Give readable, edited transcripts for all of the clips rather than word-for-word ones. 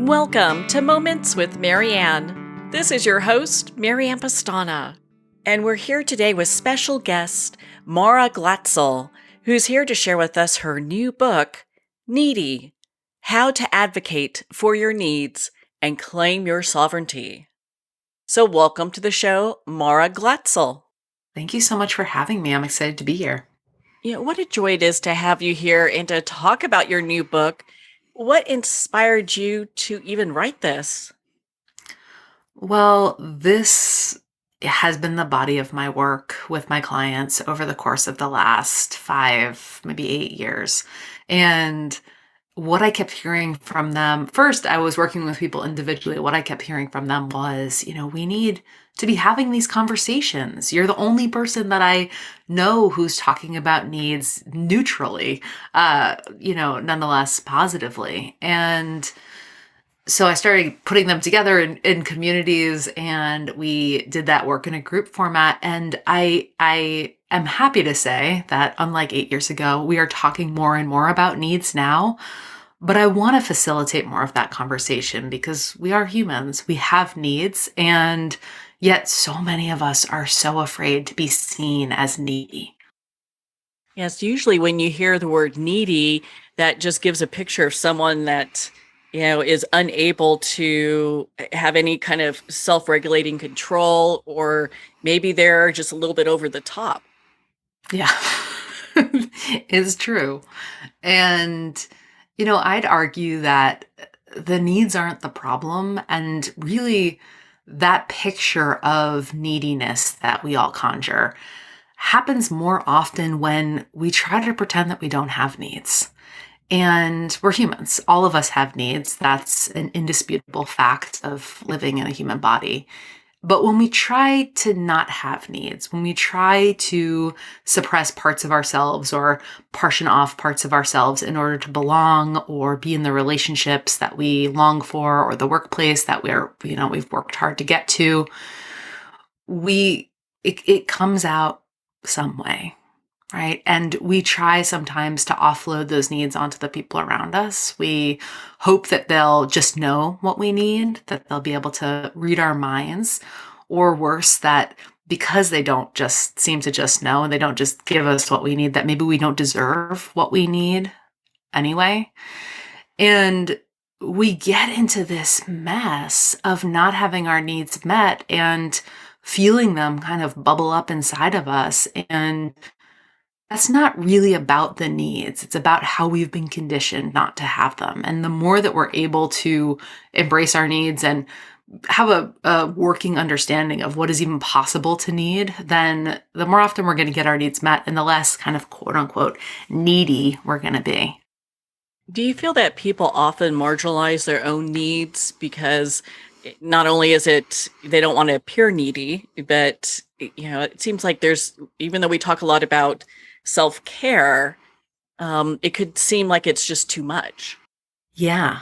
Welcome to Moments with Marianne. This is your host, Marianne Pestana, and we're here today with special guest Mara Glatzel, who's here to share with us her new book, Needy: How to Advocate for Your Needs and Claim Your Sovereignty. So welcome to the show, Mara Glatzel. Thank you so much for having me. I'm excited to be here. What a joy it is to have you here and to talk about your new book. What inspired you to even write this? Well, this has been the body of my work with my clients over the course of the last 5, maybe 8 years. And what I kept hearing from them, first, I was working with people individually. What I kept hearing from them was, we need to be having these conversations. You're the only person that I know who's talking about needs neutrally, nonetheless positively. And so I started putting them together in communities, and we did that work in a group format. And I am happy to say that unlike 8 years ago, we are talking more and more about needs now. But I want to facilitate more of that conversation because we are humans. We have needs, and yet so many of us are so afraid to be seen as needy. Yes, usually when you hear the word needy, that just gives a picture of someone that, is unable to have any kind of self-regulating control, or maybe they're just a little bit over the top. Yeah, it's true. And, I'd argue that the needs aren't the problem. And really, that picture of neediness that we all conjure happens more often when we try to pretend that we don't have needs. And we're humans. All of us have needs. That's an indisputable fact of living in a human body. But when we try to not have needs, when we try to suppress parts of ourselves or partition off parts of ourselves in order to belong or be in the relationships that we long for or the workplace that we've worked hard to get to, it comes out some way. Right. And we try sometimes to offload those needs onto the people around us. We hope that they'll just know what we need, that they'll be able to read our minds, or worse, that because they don't just seem to just know, and they don't just give us what we need, that maybe we don't deserve what we need anyway. And we get into this mess of not having our needs met and feeling them kind of bubble up inside of us. And that's not really about the needs. It's about how we've been conditioned not to have them. And the more that we're able to embrace our needs and have a working understanding of what is even possible to need, then the more often we're going to get our needs met and the less kind of quote unquote needy we're going to be. Do you feel that people often marginalize their own needs because not only is it they don't want to appear needy, but it seems like even though we talk a lot about self-care, it could seem like it's just too much. Yeah.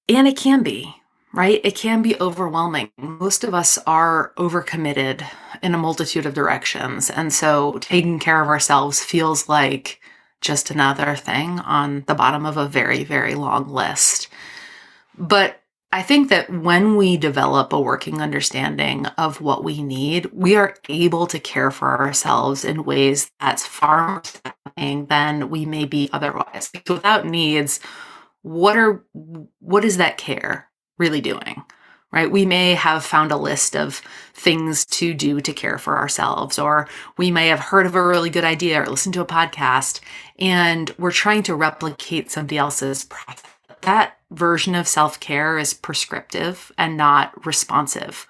And it can be, right? It can be overwhelming. Most of us are overcommitted in a multitude of directions. And so taking care of ourselves feels like just another thing on the bottom of a very, very long list. But I think that when we develop a working understanding of what we need, we are able to care for ourselves in ways that's far more satisfying than we may be otherwise. Because without needs, what is that care really doing? Right? We may have found a list of things to do to care for ourselves, or we may have heard of a really good idea or listened to a podcast, and we're trying to replicate somebody else's process. That version of self-care is prescriptive and not responsive.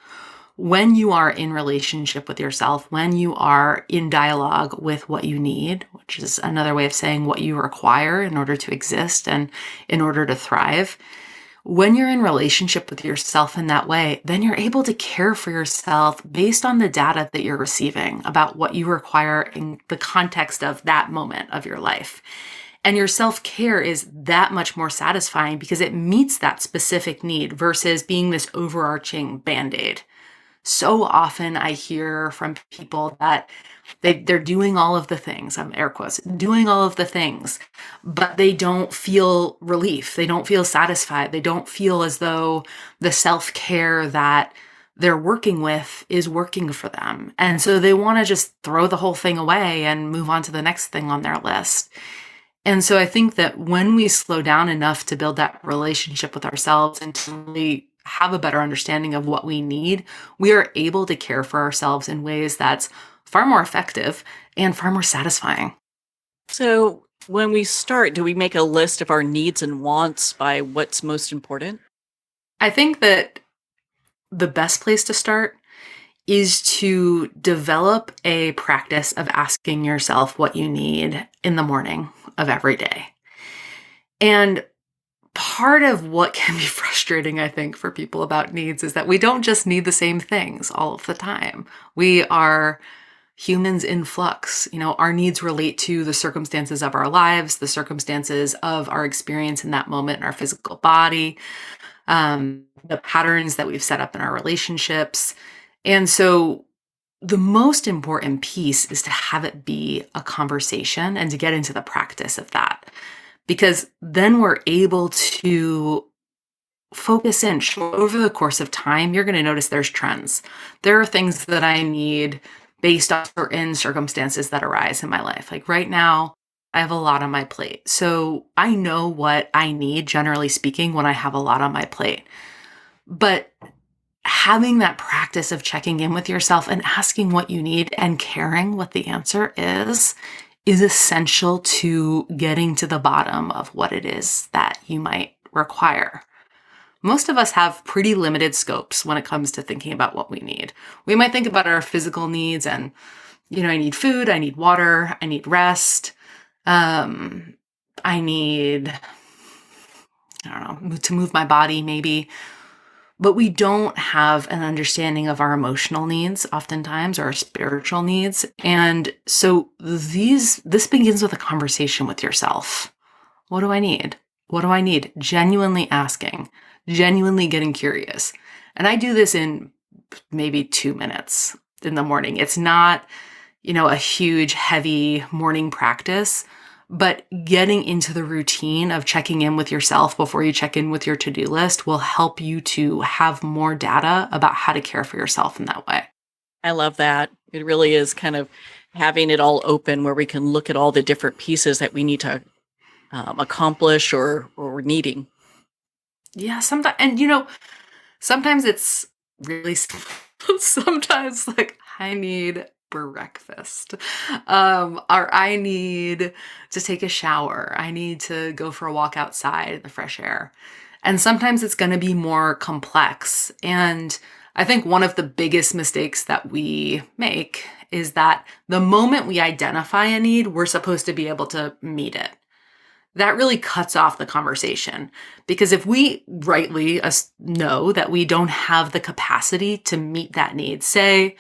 When you are in relationship with yourself, when you are in dialogue with what you need, which is another way of saying what you require in order to exist and in order to thrive, when you're in relationship with yourself in that way, then you're able to care for yourself based on the data that you're receiving about what you require in the context of that moment of your life. And your self-care is that much more satisfying because it meets that specific need versus being this overarching Band-Aid. So often I hear from people that they're doing all of the things, I'm air quotes, doing all of the things, but they don't feel relief. They don't feel satisfied. They don't feel as though the self-care that they're working with is working for them. And so they want to just throw the whole thing away and move on to the next thing on their list. And so I think that when we slow down enough to build that relationship with ourselves and to really have a better understanding of what we need, we are able to care for ourselves in ways that's far more effective and far more satisfying. So, when we start, do we make a list of our needs and wants by what's most important? I think that the best place to start is to develop a practice of asking yourself what you need in the morning of every day. And part of what can be frustrating, I think, for people about needs is that we don't just need the same things all of the time. We are humans in flux. Our needs relate to the circumstances of our lives, the circumstances of our experience in that moment in our physical body, the patterns that we've set up in our relationships. And so the most important piece is to have it be a conversation and to get into the practice of that. Because then we're able to focus in. Sure, over the course of time, you're going to notice there's trends. There are things that I need based on certain circumstances that arise in my life. Like right now, I have a lot on my plate. So I know what I need, generally speaking, when I have a lot on my plate. But having that practice of checking in with yourself and asking what you need and caring what the answer is essential to getting to the bottom of what it is that you might require. Most of us have pretty limited scopes when it comes to thinking about what we need. We might think about our physical needs and, I need food, I need water, I need rest, I need, I don't know, to move my body maybe. But we don't have an understanding of our emotional needs oftentimes, or our spiritual needs. And so this begins with a conversation with yourself. What do I need? What do I need? Genuinely asking, genuinely getting curious. And I do this in maybe 2 minutes in the morning. It's not, a huge, heavy morning practice, but getting into the routine of checking in with yourself before you check in with your to-do list will help you to have more data about how to care for yourself in that way. I love that. It really is kind of having it all open where we can look at all the different pieces that we need to accomplish or we're needing. Yeah, sometimes, and sometimes it's really simple. Sometimes like I need breakfast. Or I need to take a shower. I need to go for a walk outside in the fresh air. And sometimes it's going to be more complex. And I think one of the biggest mistakes that we make is that the moment we identify a need, we're supposed to be able to meet it. That really cuts off the conversation, because if we rightly know that we don't have the capacity to meet that need, say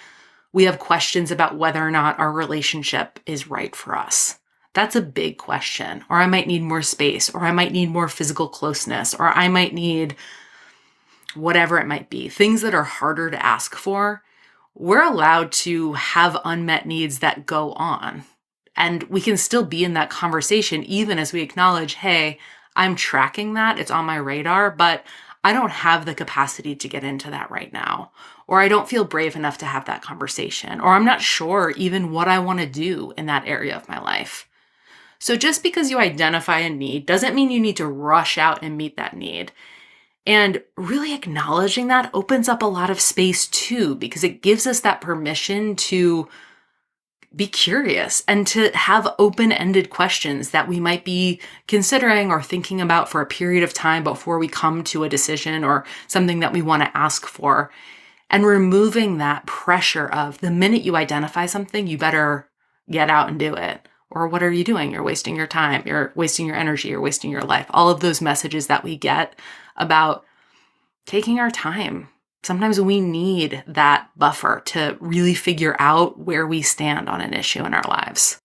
we have questions about whether or not our relationship is right for us. That's a big question. Or I might need more space, or I might need more physical closeness, or I might need whatever it might be. Things that are harder to ask for, we're allowed to have unmet needs that go on. And we can still be in that conversation even as we acknowledge, hey, I'm tracking that, it's on my radar, but I don't have the capacity to get into that right now. Or I don't feel brave enough to have that conversation. Or I'm not sure even what I want to do in that area of my life. So just because you identify a need doesn't mean you need to rush out and meet that need. And really acknowledging that opens up a lot of space too, because it gives us that permission to be curious and to have open-ended questions that we might be considering or thinking about for a period of time before we come to a decision or something that we want to ask for. And removing that pressure of the minute you identify something, you better get out and do it. Or what are you doing? You're wasting your time. You're wasting your energy. You're wasting your life. All of those messages that we get about taking our time. Sometimes we need that buffer to really figure out where we stand on an issue in our lives.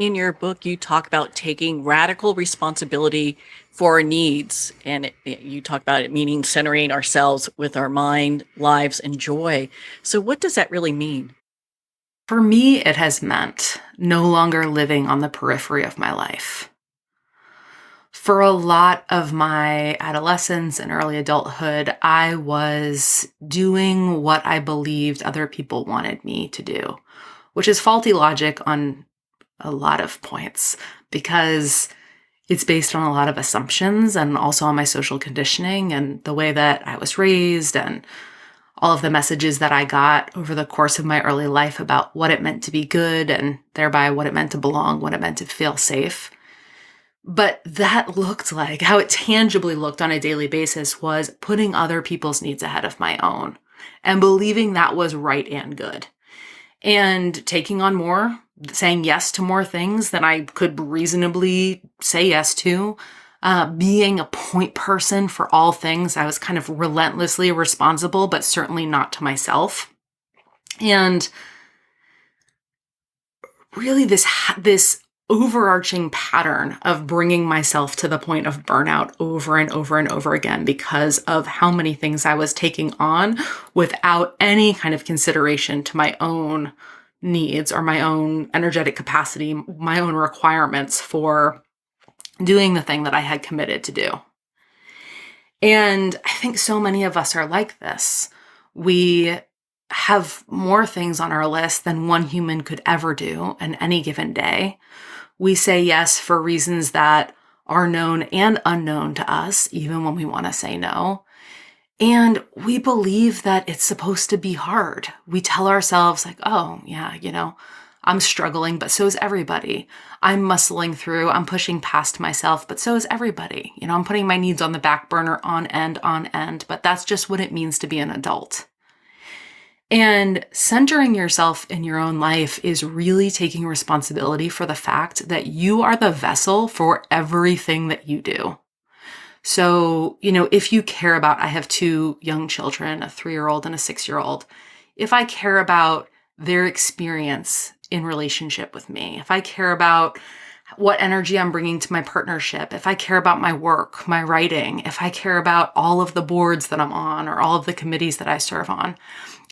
In your book, you talk about taking radical responsibility for our needs. And you talk about it meaning centering ourselves with our mind, lives, and joy. So, what does that really mean? For me, it has meant no longer living on the periphery of my life. For a lot of my adolescence and early adulthood, I was doing what I believed other people wanted me to do, which is faulty logic on a lot of points because it's based on a lot of assumptions and also on my social conditioning and the way that I was raised and all of the messages that I got over the course of my early life about what it meant to be good and thereby what it meant to belong, what it meant to feel safe. But that looked like how it tangibly looked on a daily basis was putting other people's needs ahead of my own and believing that was right and good and taking on more, saying yes to more things than I could reasonably say yes to, being a point person for all things. I was kind of relentlessly responsible, but certainly not to myself. And really this overarching pattern of bringing myself to the point of burnout over and over and over again because of how many things I was taking on without any kind of consideration to my own needs or my own energetic capacity, my own requirements for doing the thing that I had committed to do. And I think so many of us are like this. We have more things on our list than one human could ever do in any given day. We say yes for reasons that are known and unknown to us, even when we want to say no. And we believe that it's supposed to be hard. We tell ourselves like, oh yeah, I'm struggling, but so is everybody. I'm muscling through, I'm pushing past myself, but so is everybody. I'm putting my needs on the back burner on end, but that's just what it means to be an adult. And centering yourself in your own life is really taking responsibility for the fact that you are the vessel for everything that you do. So, if you care about, I have 2 young children, a 3-year-old and a 6-year-old. If I care about their experience in relationship with me, if I care about what energy I'm bringing to my partnership, if I care about my work, my writing, if I care about all of the boards that I'm on or all of the committees that I serve on,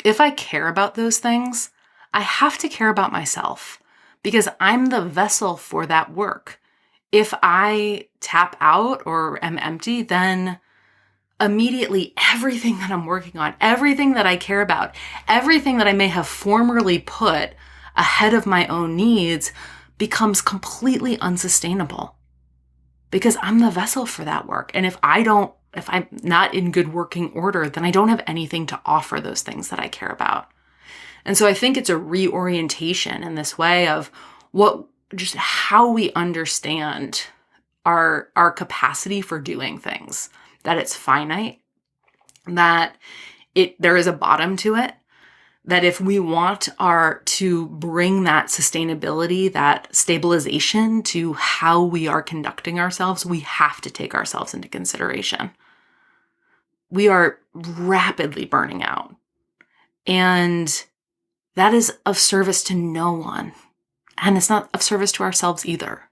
if I care about those things, I have to care about myself because I'm the vessel for that work. If I tap out or am empty, then immediately everything that I'm working on, everything that I care about, everything that I may have formerly put ahead of my own needs becomes completely unsustainable because I'm the vessel for that work. And if I'm not in good working order, then I don't have anything to offer those things that I care about. And so I think it's a reorientation in this way of just how we understand our capacity for doing things, that it's finite, that there is a bottom to it, that if we want to bring that sustainability, that stabilization to how we are conducting ourselves, we have to take ourselves into consideration. We are rapidly burning out, and that is of service to no one. And it's not of service to ourselves either.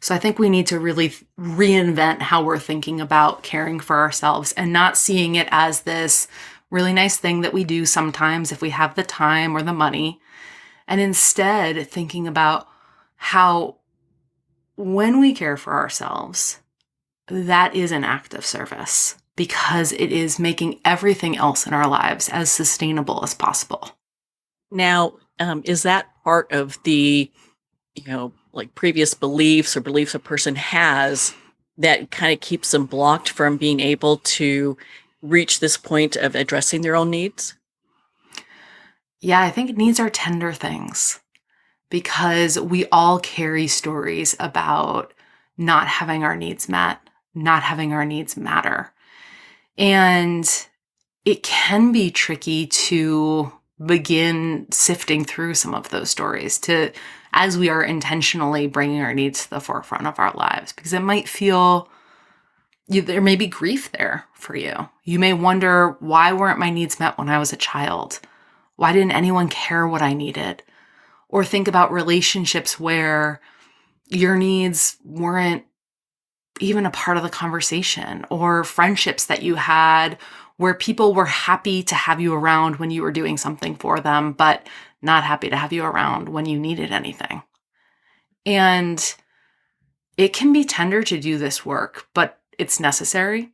So I think we need to really reinvent how we're thinking about caring for ourselves and not seeing it as this really nice thing that we do sometimes if we have the time or the money. And instead thinking about how when we care for ourselves, that is an act of service because it is making everything else in our lives as sustainable as possible. Now, is that part of the, like previous beliefs or beliefs a person has that kind of keeps them blocked from being able to reach this point of addressing their own needs? Yeah, I think needs are tender things because we all carry stories about not having our needs met, not having our needs matter. And it can be tricky to begin sifting through some of those stories as we are intentionally bringing our needs to the forefront of our lives, because it might feel there may be grief there for you. You may wonder, why weren't my needs met when I was a child? Why didn't anyone care what I needed? Or think about relationships where your needs weren't even a part of the conversation, or friendships that you had where people were happy to have you around when you were doing something for them, but not happy to have you around when you needed anything. And it can be tender to do this work, but it's necessary.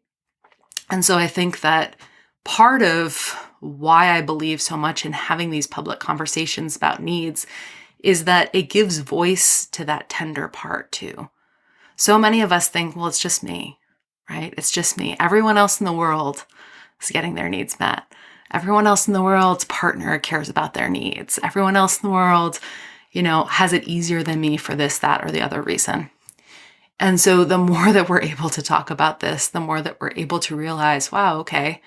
And so I think that part of why I believe so much in having these public conversations about needs is that it gives voice to that tender part too. So many of us think, well, it's just me, right? It's just me. Everyone else in the world is getting their needs met. Everyone else in the world's partner cares about their needs. Everyone else in the world, has it easier than me for this, that, or the other reason. And so the more that we're able to talk about this, the more that we're able to realize, wow, okay,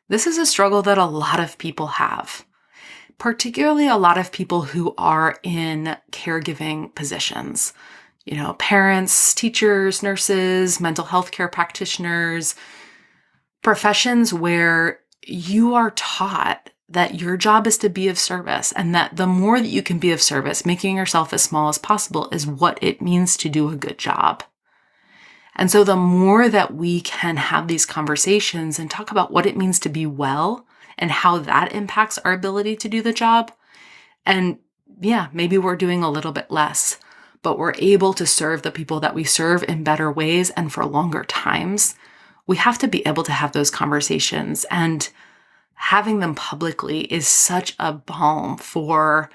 this is a struggle that a lot of people have, particularly a lot of people who are in caregiving positions. Parents, teachers, nurses, mental health care practitioners, professions where you are taught that your job is to be of service, and that the more that you can be of service, making yourself as small as possible is what it means to do a good job. And so the more that we can have these conversations and talk about what it means to be well and how that impacts our ability to do the job, and maybe we're doing a little bit less, but we're able to serve the people that we serve in better ways and for longer times. We have to be able to have those conversations, and having them publicly is such a balm for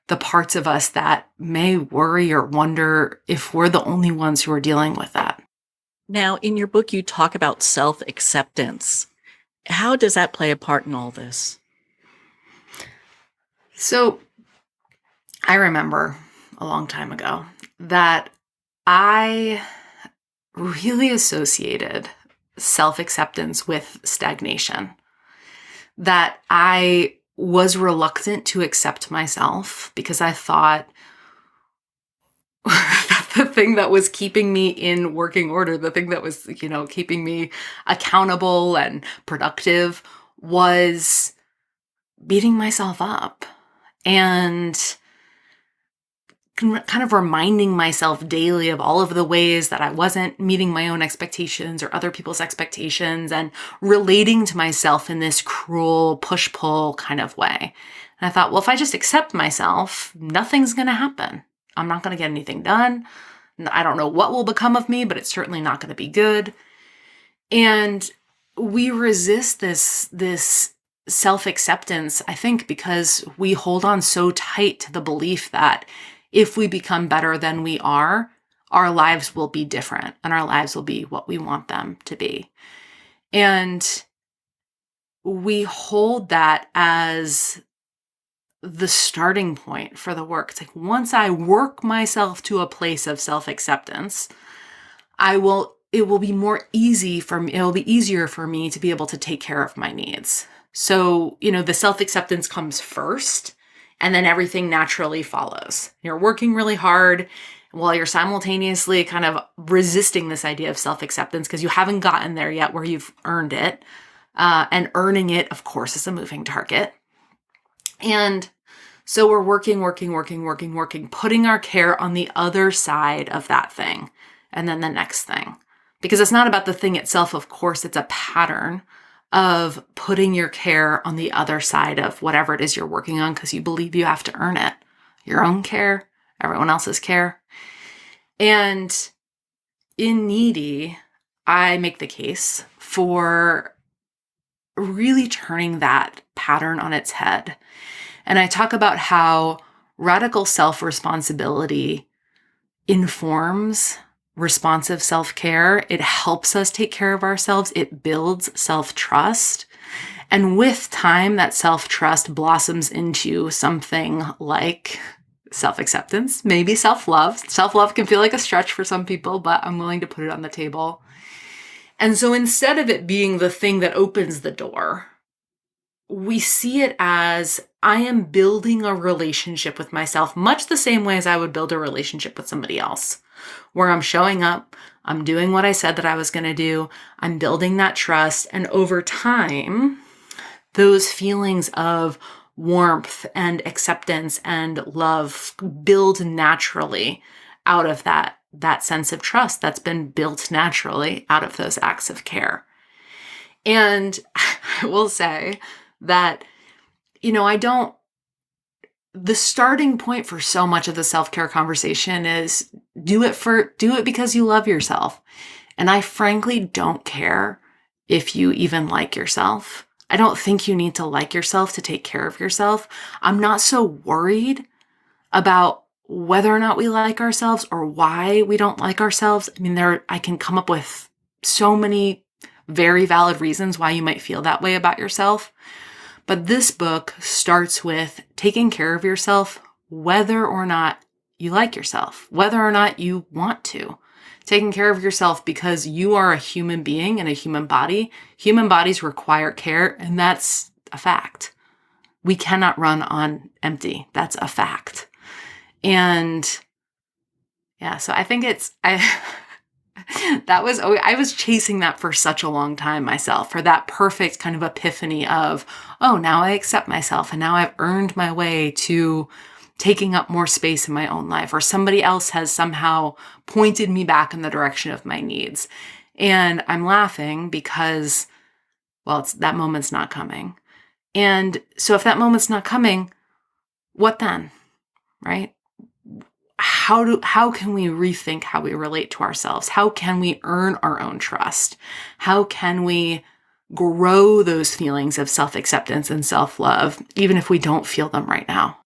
the parts of us that may worry or wonder if we're the only ones who are dealing with that. Now, in your book, you talk about self-acceptance. How does that play a part in all this? So I remember a long time ago that I really associated self-acceptance with stagnation, that I was reluctant to accept myself because I thought that the thing that was keeping me in working order, the thing that was, keeping me accountable and productive was beating myself up and kind of reminding myself daily of all of the ways that I wasn't meeting my own expectations or other people's expectations, and relating to myself in this cruel push-pull kind of way. And I thought, well, if I just accept myself, nothing's going to happen. I'm not going to get anything done. I don't know what will become of me, but it's certainly not going to be good. And we resist this self-acceptance, I think, because we hold on so tight to the belief that if we become better than we are, our lives will be different and our lives will be what we want them to be. And we hold that as the starting point for the work. It's like, once I work myself to a place of self-acceptance, it will be easier for me to be able to take care of my needs. So, the self-acceptance comes first, and then everything naturally follows. You're working really hard while you're simultaneously kind of resisting this idea of self-acceptance because you haven't gotten there yet where you've earned it. And earning it, of course, is a moving target. And so we're working, putting our care on the other side of that thing, and then the next thing. Because it's not about the thing itself, of course, it's a pattern of putting your care on the other side of whatever it is you're working on because you believe you have to earn it. Your own care, everyone else's care. And in Needy, I make the case for really turning that pattern on its head. And I talk about how radical self-responsibility informs responsive self-care. It helps us take care of ourselves. It builds self-trust. And with time, that self-trust blossoms into something like self-acceptance, maybe self-love. Self-love can feel like a stretch for some people, but I'm willing to put it on the table. And so instead of it being the thing that opens the door, we see it as I am building a relationship with myself, much the same way as I would build a relationship with somebody else, where I'm showing up, I'm doing what I said that I was going to do, I'm building that trust. And over time, those feelings of warmth and acceptance and love build naturally out of that sense of trust that's been built naturally out of those acts of care. And I will say that, the starting point for so much of the self-care conversation is do it because you love yourself. And I frankly don't care if you even like yourself. I don't think you need to like yourself to take care of yourself. I'm not so worried about whether or not we like ourselves or why we don't like ourselves. I mean, I can come up with so many very valid reasons why you might feel that way about yourself. But this book starts with taking care of yourself, whether or not you like yourself, whether or not you want to. Taking care of yourself because you are a human being in a human body. Human bodies require care, and that's a fact. We cannot run on empty. That's a fact. And yeah, so I think I was chasing that for such a long time myself, for that perfect kind of epiphany of, oh, now I accept myself and now I've earned my way to taking up more space in my own life, or somebody else has somehow pointed me back in the direction of my needs. And I'm laughing because, well, that moment's not coming. And so if that moment's not coming, what then, right? How can we rethink how we relate to ourselves? How can we earn our own trust? How can we grow those feelings of self-acceptance and self-love, even if we don't feel them right now?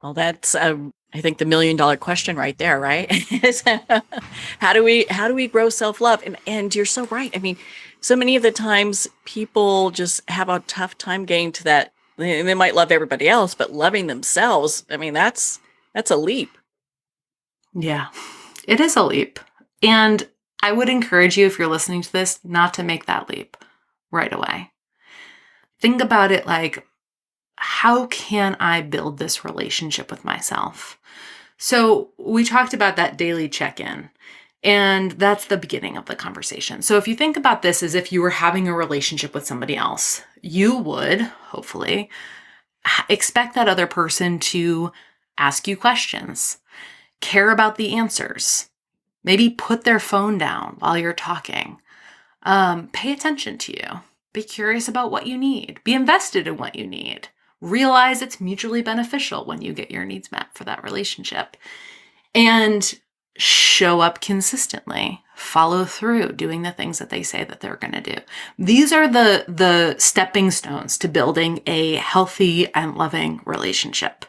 Well, that's, I think, the $1 million question right there, right? How do we grow self-love? And you're so right. I mean, so many of the times people just have a tough time getting to that. They might love everybody else, but loving themselves, I mean, that's a leap. Yeah, it is a leap. And I would encourage you, if you're listening to this, not to make that leap right away. Think about it like, how can I build this relationship with myself? So we talked about that daily check-in, and that's the beginning of the conversation. So if you think about this as if you were having a relationship with somebody else, you would, hopefully, expect that other person to ask you questions, care about the answers, maybe put their phone down while you're talking, pay attention to you, be curious about what you need, be invested in what you need, realize it's mutually beneficial when you get your needs met for that relationship, and show up consistently, follow through doing the things that they say that they're going to do. These are the stepping stones to building a healthy and loving relationship.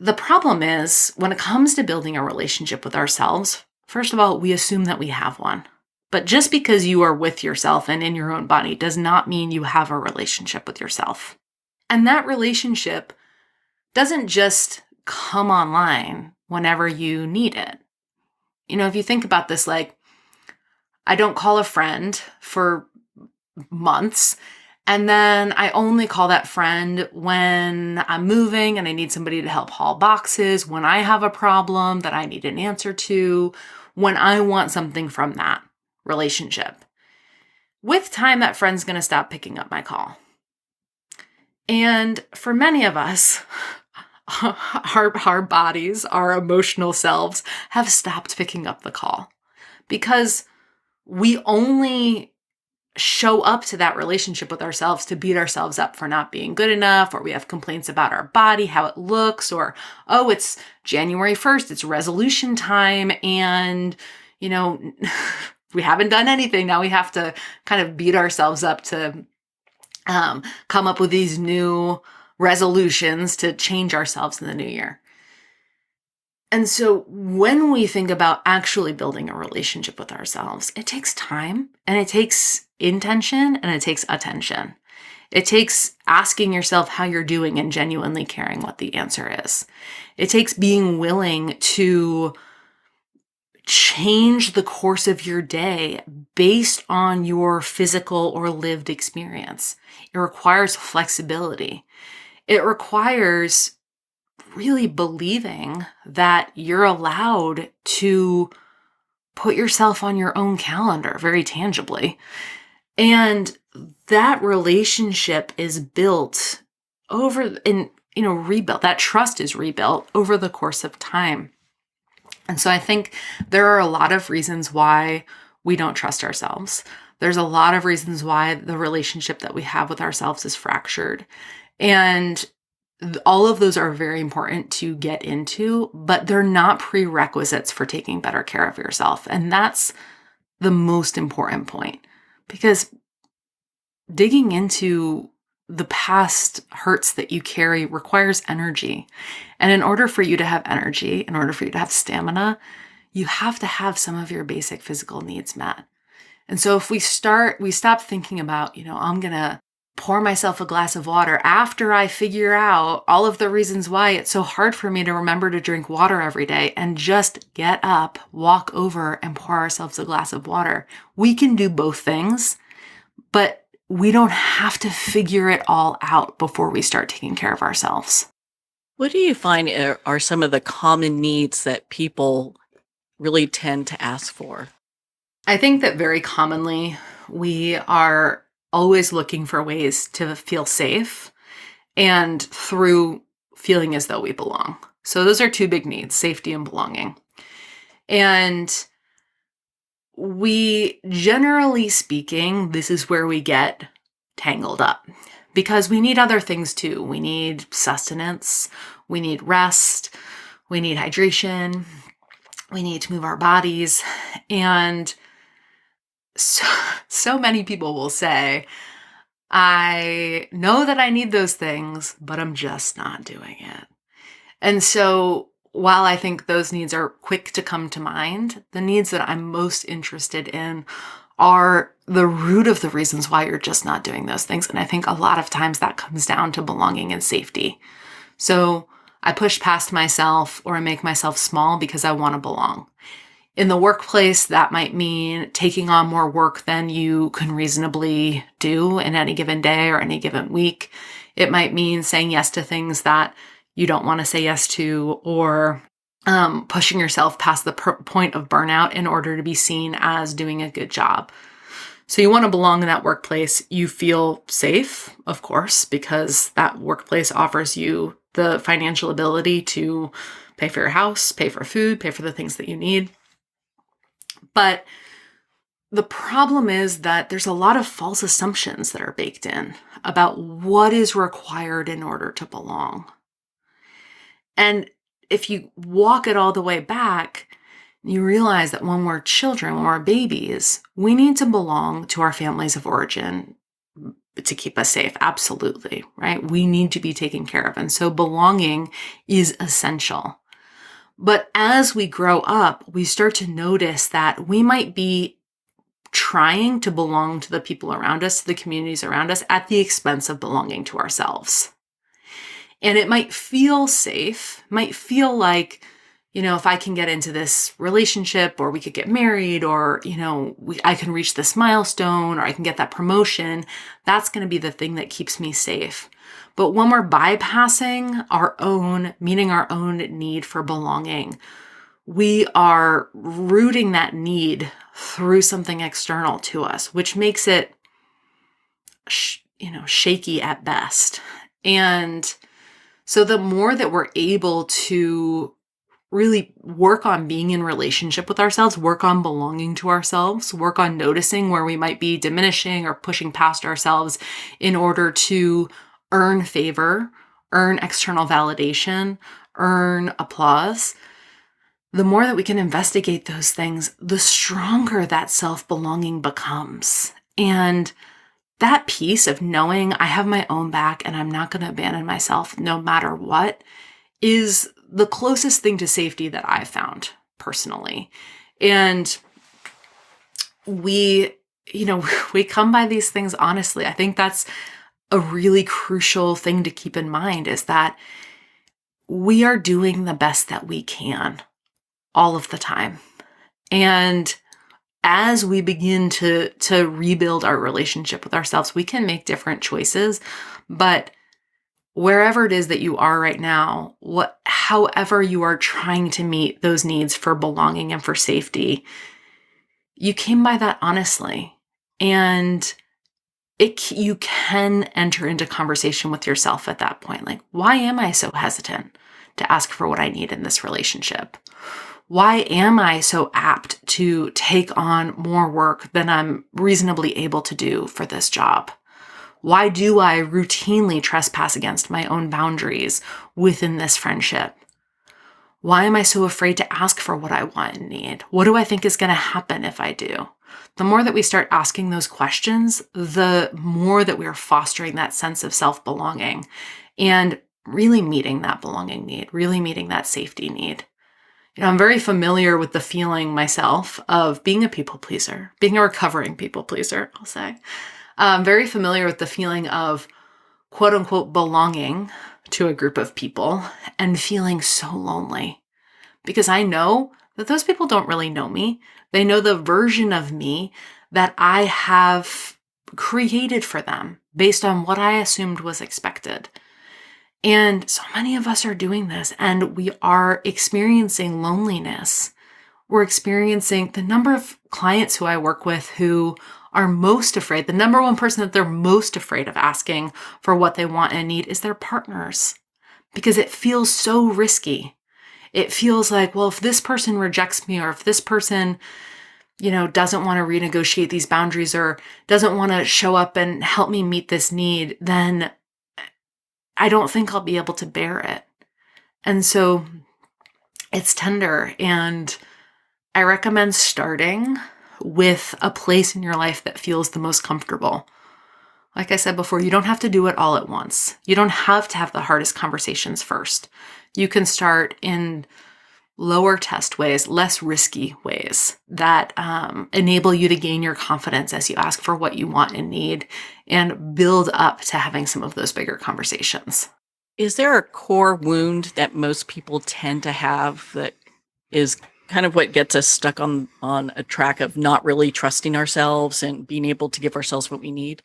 The problem is, when it comes to building a relationship with ourselves, first of all, we assume that we have one. But just because you are with yourself and in your own body does not mean you have a relationship with yourself. And that relationship doesn't just come online whenever you need it. If you think about this, like, I don't call a friend for months, and then I only call that friend when I'm moving and I need somebody to help haul boxes, when I have a problem that I need an answer to, when I want something from that relationship. With time, that friend's going to stop picking up my call. And for many of us, our bodies, our emotional selves have stopped picking up the call because we only show up to that relationship with ourselves to beat ourselves up for not being good enough, or we have complaints about our body, how it looks, or, oh, it's January 1st, it's resolution time, and, we haven't done anything. Now we have to kind of beat ourselves up to come up with these new resolutions to change ourselves in the new year. And so when we think about actually building a relationship with ourselves, it takes time, and it takes intention, and it takes attention. It takes asking yourself how you're doing and genuinely caring what the answer is. It takes being willing to change the course of your day based on your physical or lived experience. It requires flexibility. It requires really believing that you're allowed to put yourself on your own calendar very tangibly. And that relationship is built rebuilt. That trust is rebuilt over the course of time. And so I think there are a lot of reasons why we don't trust ourselves. There's a lot of reasons why the relationship that we have with ourselves is fractured. And all of those are very important to get into, but they're not prerequisites for taking better care of yourself. And that's the most important point, because digging into the past hurts that you carry requires energy. And in order for you to have energy, in order for you to have stamina, you have to have some of your basic physical needs met. And so if we stop thinking about, I'm going to pour myself a glass of water after I figure out all of the reasons why it's so hard for me to remember to drink water every day, and just get up, walk over, and pour ourselves a glass of water. We can do both things, but we don't have to figure it all out before we start taking care of ourselves. What do you find are some of the common needs that people really tend to ask for? I think that very commonly we are always looking for ways to feel safe, and through feeling as though we belong. So those are two big needs, safety and belonging. And we, generally speaking, this is where we get tangled up, because we need other things too. We need sustenance, we need rest, we need hydration, we need to move our bodies. And so many people will say, I know that I need those things, but I'm just not doing it. And so while I think those needs are quick to come to mind, the needs that I'm most interested in are the root of the reasons why you're just not doing those things. And I think a lot of times that comes down to belonging and safety. So I push past myself, or I make myself small because I want to belong. In the workplace, that might mean taking on more work than you can reasonably do in any given day or any given week. It might mean saying yes to things that you don't want to say yes to, or pushing yourself past the point of burnout in order to be seen as doing a good job. So you want to belong in that workplace. You feel safe, of course, because that workplace offers you the financial ability to pay for your house, pay for food, pay for the things that you need. But the problem is that there's a lot of false assumptions that are baked in about what is required in order to belong. And if you walk it all the way back, you realize that when we're children, when we're babies, we need to belong to our families of origin to keep us safe. Absolutely, right? We need to be taken care of. And so belonging is essential. But as we grow up, we start to notice that we might be trying to belong to the people around us, to the communities around us, at the expense of belonging to ourselves. And it might feel safe, might feel like, if I can get into this relationship, or we could get married, or, I can reach this milestone, or I can get that promotion, that's going to be the thing that keeps me safe. But when we're bypassing meeting our own need for belonging, we are rooting that need through something external to us, which makes it, shaky at best. And so the more that we're able to really work on being in relationship with ourselves, work on belonging to ourselves, work on noticing where we might be diminishing or pushing past ourselves in order to earn favor, earn external validation, earn applause, the more that we can investigate those things, the stronger that self-belonging becomes. And that piece of knowing I have my own back and I'm not going to abandon myself no matter what is the closest thing to safety that I've found personally. And we come by these things honestly. I think that's a really crucial thing to keep in mind, is that we are doing the best that we can all of the time. And as we begin to rebuild our relationship with ourselves, we can make different choices. But wherever it is that you are right now, however you are trying to meet those needs for belonging and for safety, you came by that honestly. And you can enter into conversation with yourself at that point. Like, why am I so hesitant to ask for what I need in this relationship? Why am I so apt to take on more work than I'm reasonably able to do for this job? Why do I routinely trespass against my own boundaries within this friendship? Why am I so afraid to ask for what I want and need? What do I think is going to happen if I do? The more that we start asking those questions, the more that we are fostering that sense of self-belonging and really meeting that belonging need, really meeting that safety need. I'm very familiar with the feeling myself of being a people pleaser, being a recovering people pleaser, I'll say. I'm very familiar with the feeling of quote unquote belonging to a group of people and feeling so lonely because I know that those people don't really know me. They know the version of me that I have created for them based on what I assumed was expected. And so many of us are doing this and we are experiencing loneliness. We're experiencing the number of clients who I work with who are most afraid. The number one person that they're most afraid of asking for what they want and need is their partners because it feels so risky. It feels like, well, if this person rejects me or if this person, doesn't want to renegotiate these boundaries or doesn't want to show up and help me meet this need, then I don't think I'll be able to bear it. And so it's tender. And I recommend starting with a place in your life that feels the most comfortable. Like I said before, you don't have to do it all at once. You don't have to have the hardest conversations first. You can start in lower test ways, less risky ways that enable you to gain your confidence as you ask for what you want and need and build up to having some of those bigger conversations. Is there a core wound that most people tend to have that is kind of what gets us stuck on a track of not really trusting ourselves and being able to give ourselves what we need?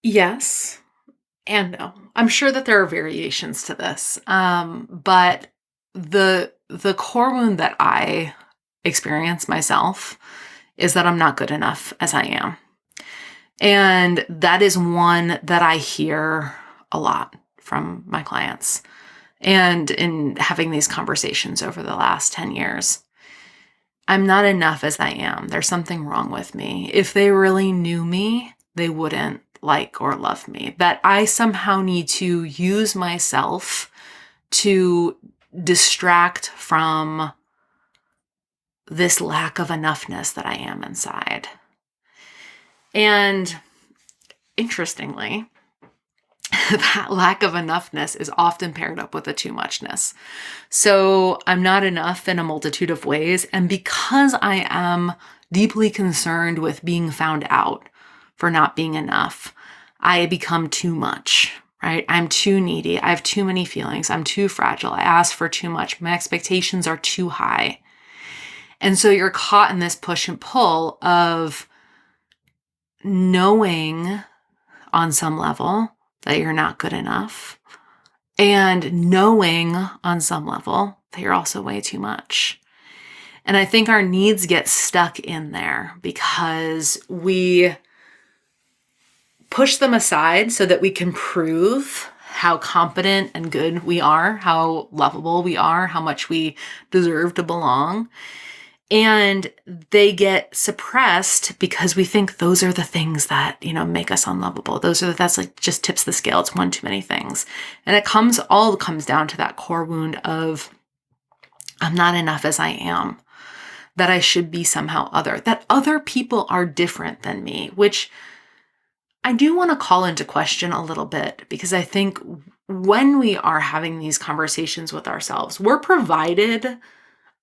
Yes and no. I'm sure that there are variations to this, but the core wound that I experience myself is that I'm not good enough as I am. And that is one that I hear a lot from my clients and in having these conversations over the last 10 years. I'm not enough as I am. There's something wrong with me. If they really knew me, they wouldn't like or love me. That I somehow need to use myself to distract from this lack of enoughness that I am inside. And interestingly, that lack of enoughness is often paired up with a too muchness. So I'm not enough in a multitude of ways. And because I am deeply concerned with being found out for not being enough, I become too much, right? I'm too needy. I have too many feelings. I'm too fragile. I ask for too much. My expectations are too high. And so you're caught in this push and pull of knowing on some level that you're not good enough and knowing on some level that you're also way too much. And I think our needs get stuck in there because we push them aside so that we can prove how competent and good we are, how lovable we are, how much we deserve to belong. And they get suppressed because we think those are the things that, make us unlovable. That's like just tips the scale. It's one too many things. And it all comes down to that core wound of I'm not enough as I am, that I should be somehow other, that other people are different than me, which I do want to call into question a little bit because I think when we are having these conversations with ourselves, we're provided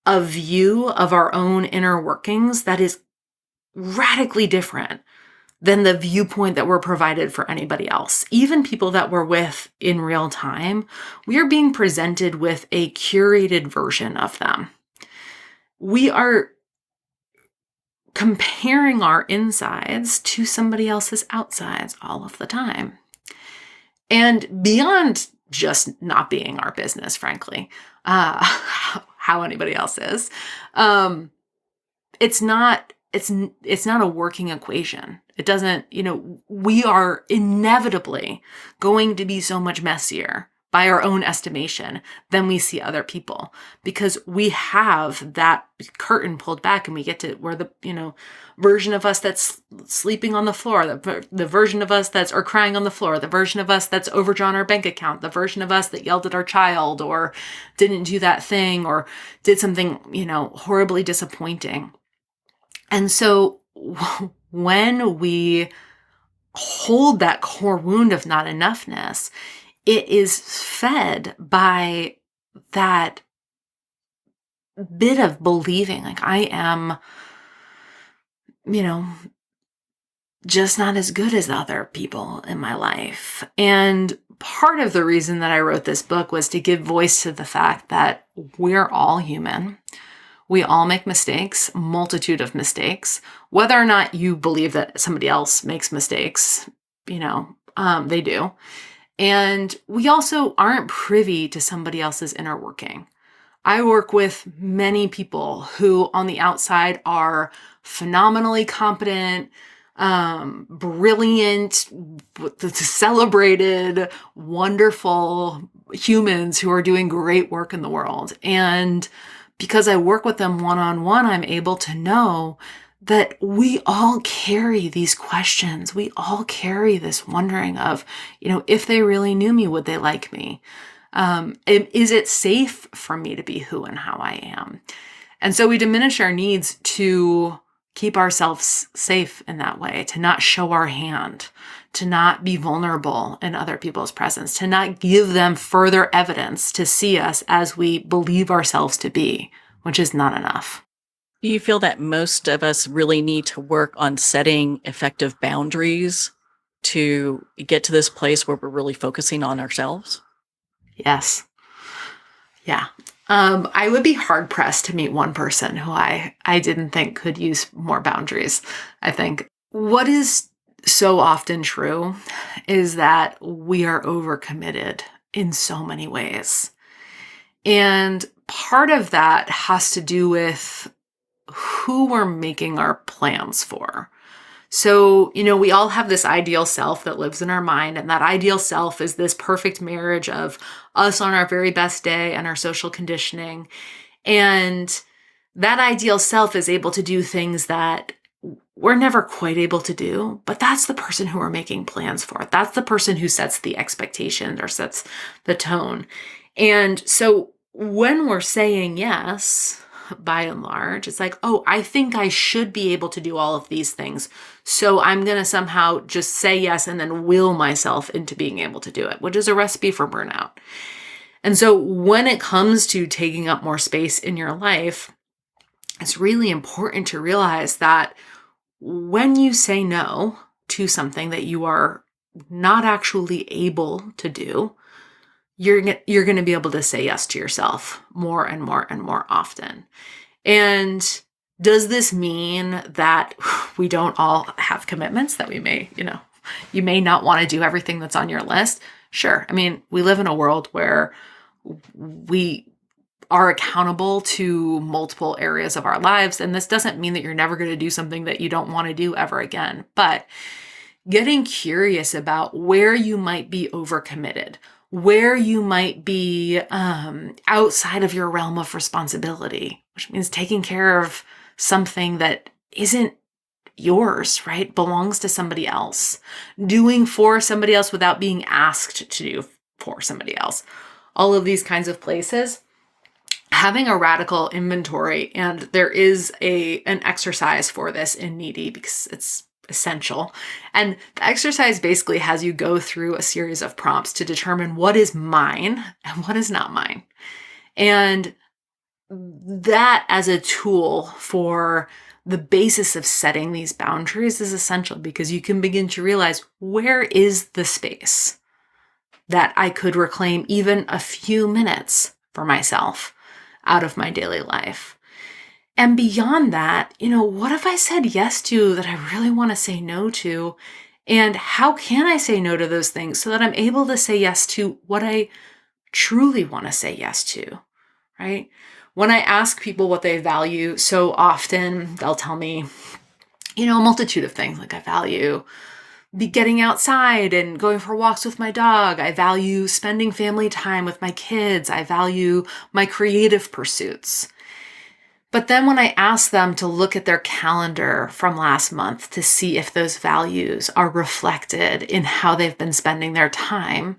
a view of our own inner workings that is radically different than the viewpoint that we're provided for anybody else. Even people that we're with in real time, we are being presented with a curated version of them. We are comparing our insides to somebody else's outsides all of the time. And beyond just not being our business, frankly, how anybody else is, it's not it's not a working equation. It doesn't, we are inevitably going to be so much messier by our own estimation than we see other people, because we have that curtain pulled back and we get to where the, version of us that's sleeping on the floor, the version of us that's or crying on the floor, the version of us that's overdrawn our bank account, the version of us that yelled at our child or didn't do that thing or did something, horribly disappointing. And so when we hold that core wound of not enoughness, it is fed by that bit of believing like I am, just not as good as the other people in my life. And part of the reason that I wrote this book was to give voice to the fact that we're all human. We all make mistakes, multitude of mistakes. Whether or not you believe that somebody else makes mistakes, they do. And we also aren't privy to somebody else's inner working. I work with many people who on the outside are phenomenally competent, brilliant, celebrated, wonderful humans who are doing great work in the world. And because I work with them one-on-one, I'm able to know that we all carry these questions. We all carry this wondering of, if they really knew me, would they like me? Is it safe for me to be who and how I am? And so we diminish our needs to keep ourselves safe in that way, to not show our hand, to not be vulnerable in other people's presence, to not give them further evidence to see us as we believe ourselves to be, which is not enough. Do you feel that most of us really need to work on setting effective boundaries to get to this place where we're really focusing on ourselves? Yes. Yeah. I would be hard pressed to meet one person who I didn't think could use more boundaries. I think what is so often true is that we are overcommitted in so many ways. And part of that has to do with who we're making our plans for. So, we all have this ideal self that lives in our mind, and that ideal self is this perfect marriage of us on our very best day and our social conditioning. And that ideal self is able to do things that we're never quite able to do, but that's the person who we're making plans for. That's the person who sets the expectation or sets the tone. And so when we're saying yes, by and large, it's like, oh, I think I should be able to do all of these things. So I'm going to somehow just say yes and then will myself into being able to do it, which is a recipe for burnout. And so when it comes to taking up more space in your life, it's really important to realize that when you say no to something that you are not actually able to do, you're going to be able to say yes to yourself more and more and more often. And does this mean that we don't all have commitments, that we may, you may not want to do everything that's on your list? Sure. I mean, we live in a world where we are accountable to multiple areas of our lives. And this doesn't mean that you're never going to do something that you don't want to do ever again. But getting curious about where you might be overcommitted, where you might be outside of your realm of responsibility, which means taking care of something that isn't yours, right? Belongs to somebody else. Doing for somebody else without being asked to do for somebody else. All of these kinds of places. Having a radical inventory, and there is an exercise for this in Needy because it's essential. And the exercise basically has you go through a series of prompts to determine what is mine and what is not mine. And that as a tool for the basis of setting these boundaries is essential, because you can begin to realize, where is the space that I could reclaim even a few minutes for myself out of my daily life? And beyond that, what have I said yes to that I really want to say no to? And how can I say no to those things so that I'm able to say yes to what I truly want to say yes to, right? When I ask people what they value, so often they'll tell me a multitude of things. Like I value getting outside and going for walks with my dog. I value spending family time with my kids. I value my creative pursuits. But then when I ask them to look at their calendar from last month to see if those values are reflected in how they've been spending their time,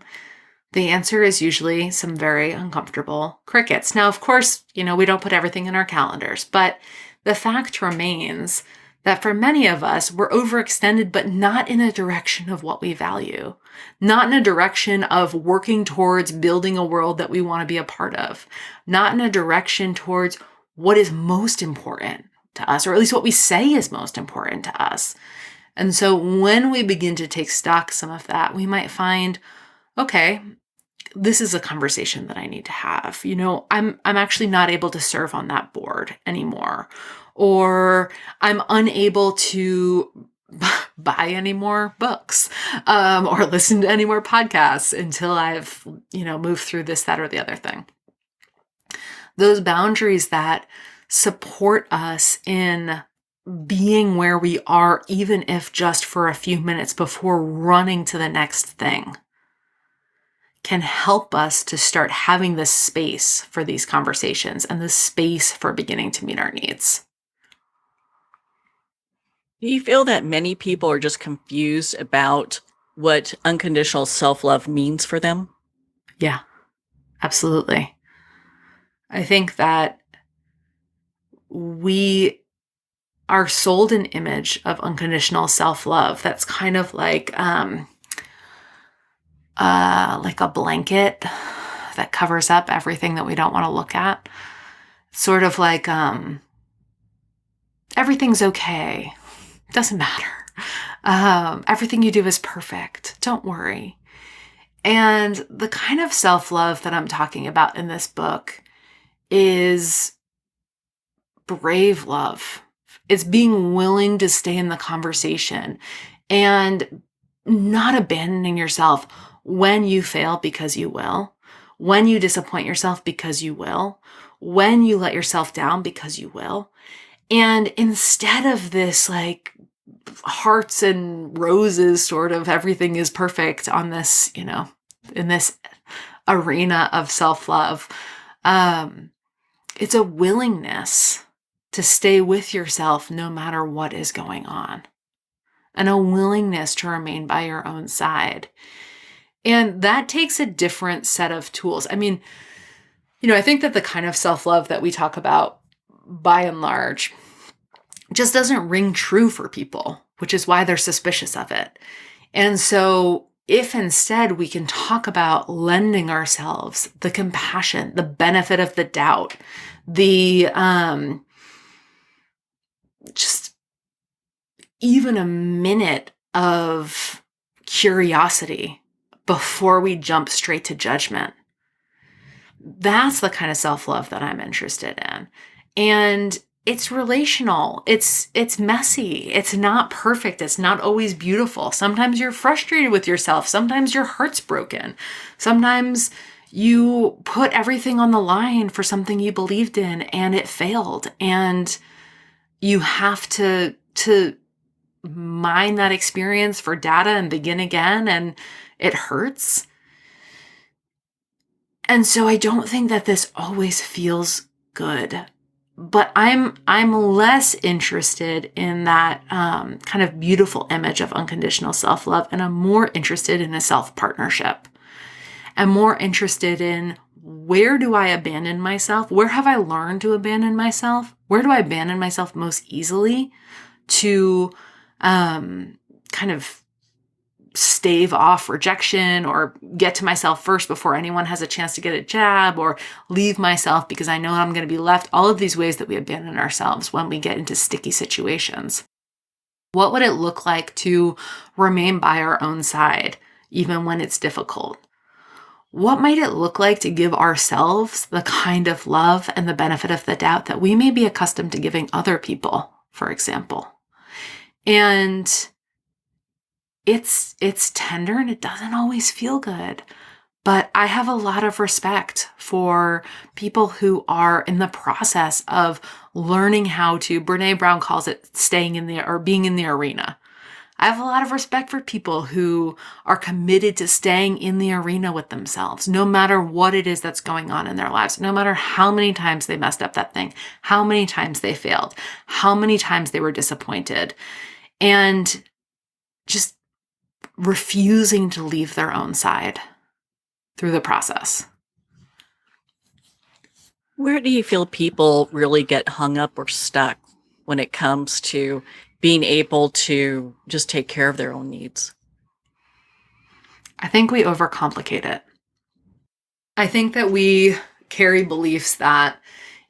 the answer is usually some very uncomfortable crickets. Now, of course, we don't put everything in our calendars, but the fact remains that for many of us, we're overextended, but not in a direction of what we value, not in a direction of working towards building a world that we want to be a part of, not in a direction towards what is most important to us, or at least what we say is most important to us. And so when we begin to take stock of some of that, we might find, okay, this is a conversation that I need to have. I'm actually not able to serve on that board anymore, or I'm unable to buy any more books, or listen to any more podcasts until I've, moved through this, that, or the other thing. Those boundaries that support us in being where we are, even if just for a few minutes before running to the next thing, can help us to start having the space for these conversations and the space for beginning to meet our needs. Do you feel that many people are just confused about what unconditional self-love means for them? Yeah, absolutely. I think that we are sold an image of unconditional self-love that's kind of like a blanket that covers up everything that we don't want to look at. Sort of like everything's okay. Doesn't matter. Everything you do is perfect. Don't worry. And the kind of self-love that I'm talking about in this book is brave love. It's being willing to stay in the conversation and not abandoning yourself when you fail, because you will, when you disappoint yourself, because you will, when you let yourself down, because you will. And instead of this like hearts and roses sort of everything is perfect on this, in this arena of self-love, it's a willingness to stay with yourself no matter what is going on, and a willingness to remain by your own side. And that takes a different set of tools. I mean, I think that the kind of self-love that we talk about by and large just doesn't ring true for people, which is why they're suspicious of it. And so if instead we can talk about lending ourselves the compassion, the benefit of the doubt, the just even a minute of curiosity before we jump straight to judgment, that's the kind of self-love that I'm interested in. And it's relational. It's messy. It's not perfect. It's not always beautiful. Sometimes you're frustrated with yourself. Sometimes your heart's broken. Sometimes you put everything on the line for something you believed in and it failed. And you have to mine that experience for data and begin again. And it hurts. And so I don't think that this always feels good. But I'm less interested in that kind of beautiful image of unconditional self-love, and I'm more interested in a self-partnership. I'm more interested in, where do I abandon myself? Where have I learned to abandon myself? Where do I abandon myself most easily to kind of stave off rejection, or get to myself first before anyone has a chance to get a jab, or leave myself because I know I'm going to be left. All of these ways that we abandon ourselves when we get into sticky situations. What would it look like to remain by our own side, even when it's difficult? What might it look like to give ourselves the kind of love and the benefit of the doubt that we may be accustomed to giving other people, for example? And it's tender and it doesn't always feel good, But I have a lot of respect for people who are in the process of learning how to, Brene Brown calls it being in the arena. I have a lot of respect for people who are committed to staying in the arena with themselves, no matter what it is that's going on in their lives, no matter how many times they messed up that thing, how many times they failed, how many times they were disappointed, and just refusing to leave their own side through the process. Where do you feel people really get hung up or stuck when it comes to being able to just take care of their own needs? I think we overcomplicate it. I think that we carry beliefs that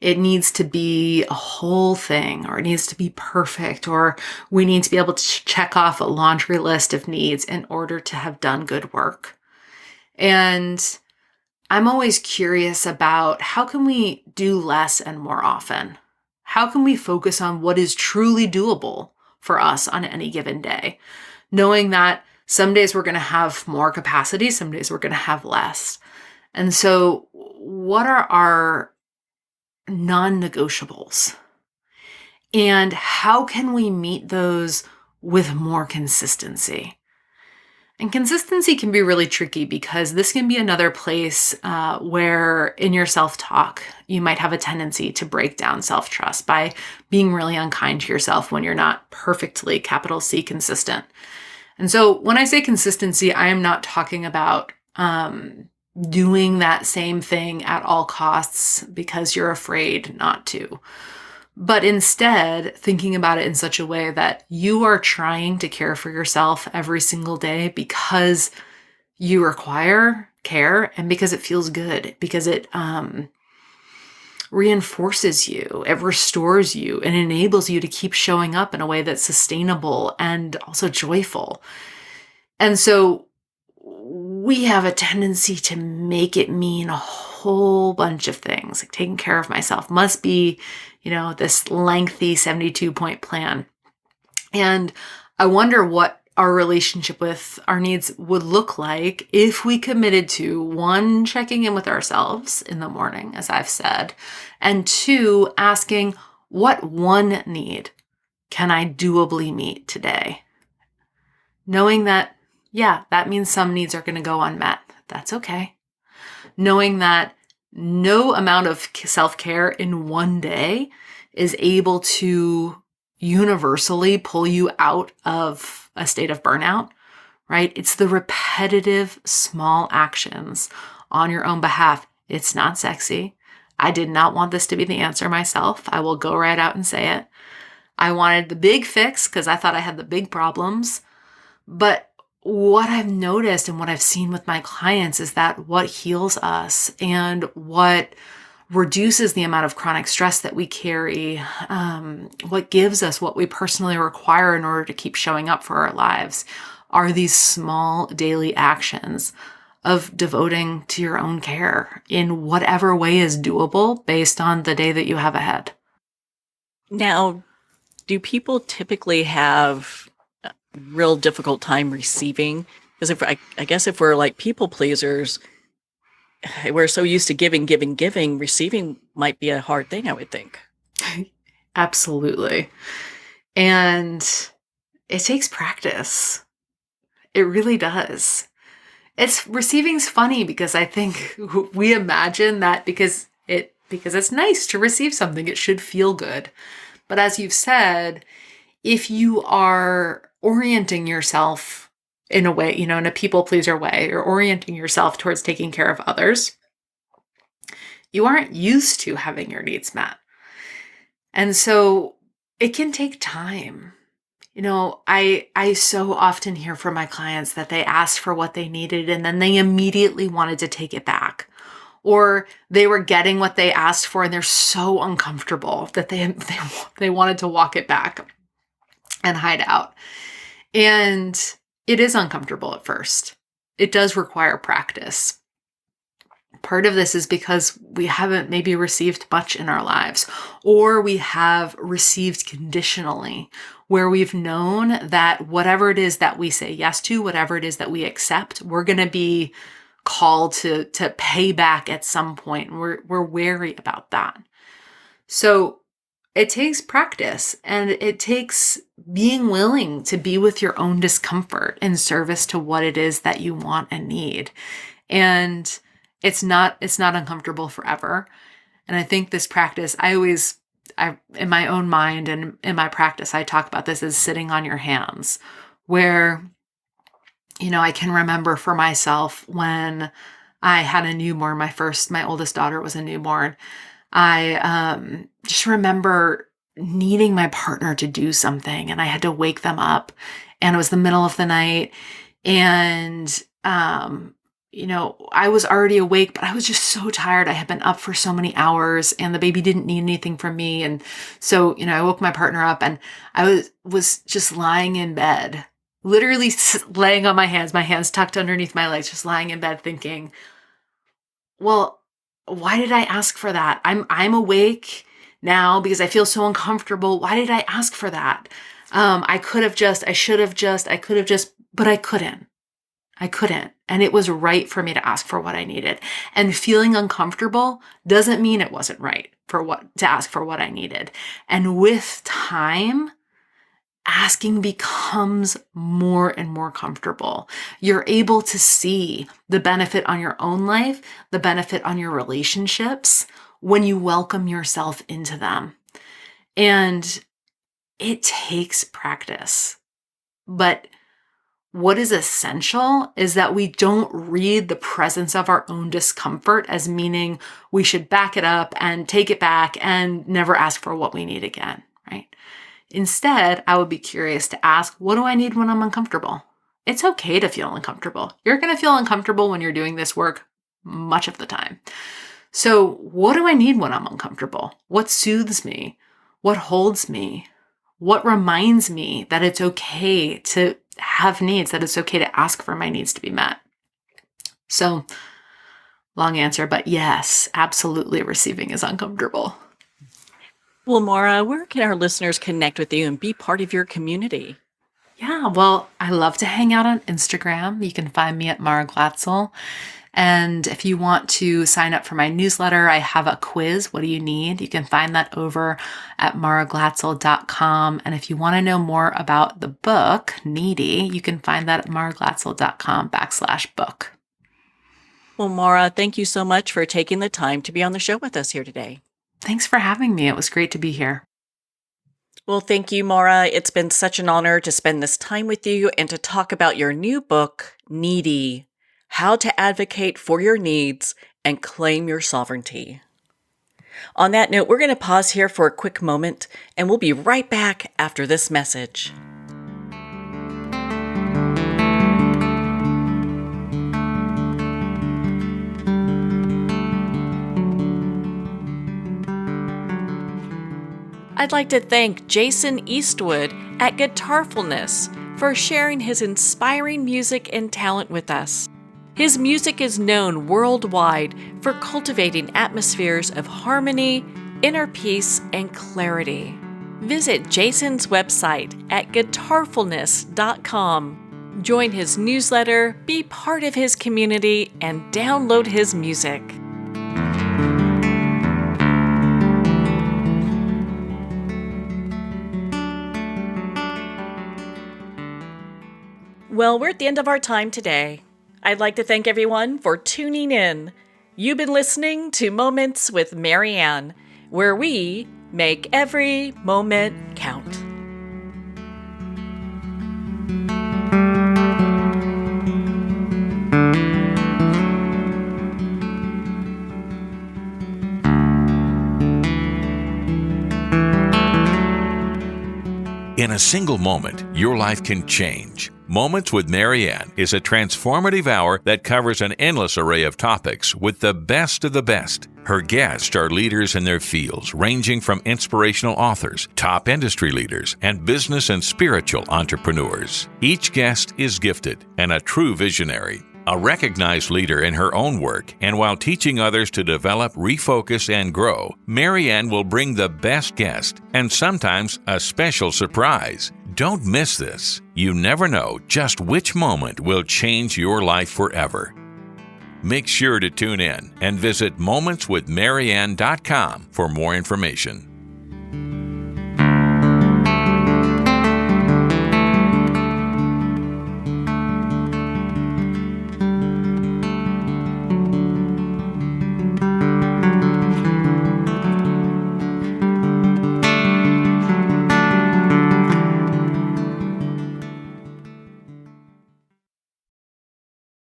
it needs to be a whole thing, or it needs to be perfect, or we need to be able to check off a laundry list of needs in order to have done good work. And I'm always curious about how can we do less and more often? How can we focus on what is truly doable for us on any given day? Knowing that some days we're going to have more capacity, some days we're going to have less. And so what are our non-negotiables? And how can we meet those with more consistency? And consistency can be really tricky because this can be another place where in your self-talk, you might have a tendency to break down self-trust by being really unkind to yourself when you're not perfectly, capital C, consistent. And so when I say consistency, I am not talking about doing that same thing at all costs because you're afraid not to. But instead, thinking about it in such a way that you are trying to care for yourself every single day because you require care and because it feels good, because it reinforces you, it restores you, and enables you to keep showing up in a way that's sustainable and also joyful. And so we have a tendency to make it mean a whole bunch of things. Like taking care of myself must be, this lengthy 72-point plan. And I wonder what our relationship with our needs would look like if we committed to, 1, checking in with ourselves in the morning, as I've said, and 2, asking, what one need can I doably meet today? Knowing that, that means some needs are going to go unmet. That's okay. Knowing that no amount of self-care in one day is able to universally pull you out of a state of burnout, right? It's the repetitive small actions on your own behalf. It's not sexy. I did not want this to be the answer myself. I will go right out and say it. I wanted the big fix because I thought I had the big problems. But what I've noticed and what I've seen with my clients is that what heals us and what reduces the amount of chronic stress that we carry, what gives us what we personally require in order to keep showing up for our lives, are these small daily actions of devoting to your own care in whatever way is doable based on the day that you have ahead. Now, do people typically have a real difficult time receiving? Because I guess if we're like people pleasers, we're so used to giving, receiving might be a hard thing, I would think. Absolutely. And it takes practice. It really does. Receiving's funny because I think we imagine that because it's nice to receive something, it should feel good. But as you've said, if you are orienting yourself in a way, in a people pleaser way, or orienting yourself towards taking care of others, you aren't used to having your needs met. And so it can take time. I so often hear from my clients that they asked for what they needed and then they immediately wanted to take it back. Or they were getting what they asked for and they're so uncomfortable that they wanted to walk it back and hide out. And it is uncomfortable at first. It does require practice. Part of this is because we haven't maybe received much in our lives, or we have received conditionally, where we've known that whatever it is that we say yes to, whatever it is that we accept, we're going to be call to pay back at some point. We're wary about that. So it takes practice, and it takes being willing to be with your own discomfort in service to what it is that you want and need. And it's not uncomfortable forever. And I think this practice, I in my own mind and in my practice, I talk about this as sitting on your hands, where, I can remember for myself when I had a newborn, my oldest daughter was a newborn. I just remember needing my partner to do something, and I had to wake them up, and it was the middle of the night, and I was already awake, but I was just so tired. I had been up for so many hours, and the baby didn't need anything from me. And so, I woke my partner up, and I was just lying in bed, literally laying on my hands tucked underneath my legs, just lying in bed thinking, well, why did I ask for that? I'm awake now because I feel so uncomfortable. Why did I ask for that? I could have just, but I couldn't. And it was right for me to ask for what I needed. And feeling uncomfortable doesn't mean it wasn't right to ask for what I needed. And with time, asking becomes more and more comfortable. You're able to see the benefit on your own life, the benefit on your relationships when you welcome yourself into them. And it takes practice. But what is essential is that we don't read the presence of our own discomfort as meaning we should back it up and take it back and never ask for what we need again, right? Instead, I would be curious to ask, what do I need when I'm uncomfortable? It's okay to feel uncomfortable. You're going to feel uncomfortable when you're doing this work much of the time. So what do I need when I'm uncomfortable? What soothes me? What holds me? What reminds me that it's okay to have needs, that it's okay to ask for my needs to be met? So, long answer, but yes, absolutely receiving is uncomfortable. Well, Mara, where can our listeners connect with you and be part of your community? Yeah, well, I love to hang out on Instagram. You can find me at Mara Glatzel. And if you want to sign up for my newsletter, I have a quiz. What do you need? You can find that over at maraglatzel.com. And if you want to know more about the book, Needy, you can find that at maraglatzel.com/book. Well, Mara, thank you so much for taking the time to be on the show with us here today. Thanks for having me. It was great to be here. Well, thank you, Mara. It's been such an honor to spend this time with you and to talk about your new book, Needy: How to Advocate for Your Needs and Claim Your Sovereignty. On that note, we're going to pause here for a quick moment, and we'll be right back after this message. I'd like to thank Jason Eastwood at Guitarfulness for sharing his inspiring music and talent with us. His music is known worldwide for cultivating atmospheres of harmony, inner peace, and clarity. Visit Jason's website at guitarfulness.com. Join his newsletter, be part of his community, and download his music. Well, we're at the end of our time today. I'd like to thank everyone for tuning in. You've been listening to Moments with Marianne, where we make every moment count. In a single moment, your life can change. Moments with Marianne is a transformative hour that covers an endless array of topics with the best of the best. Her guests are leaders in their fields, ranging from inspirational authors, top industry leaders, and business and spiritual entrepreneurs. Each guest is gifted and a true visionary, a recognized leader in her own work, and while teaching others to develop, refocus, and grow, Marianne will bring the best guest and sometimes a special surprise. Don't miss this. You never know just which moment will change your life forever. Make sure to tune in and visit momentswithmarianne.com for more information.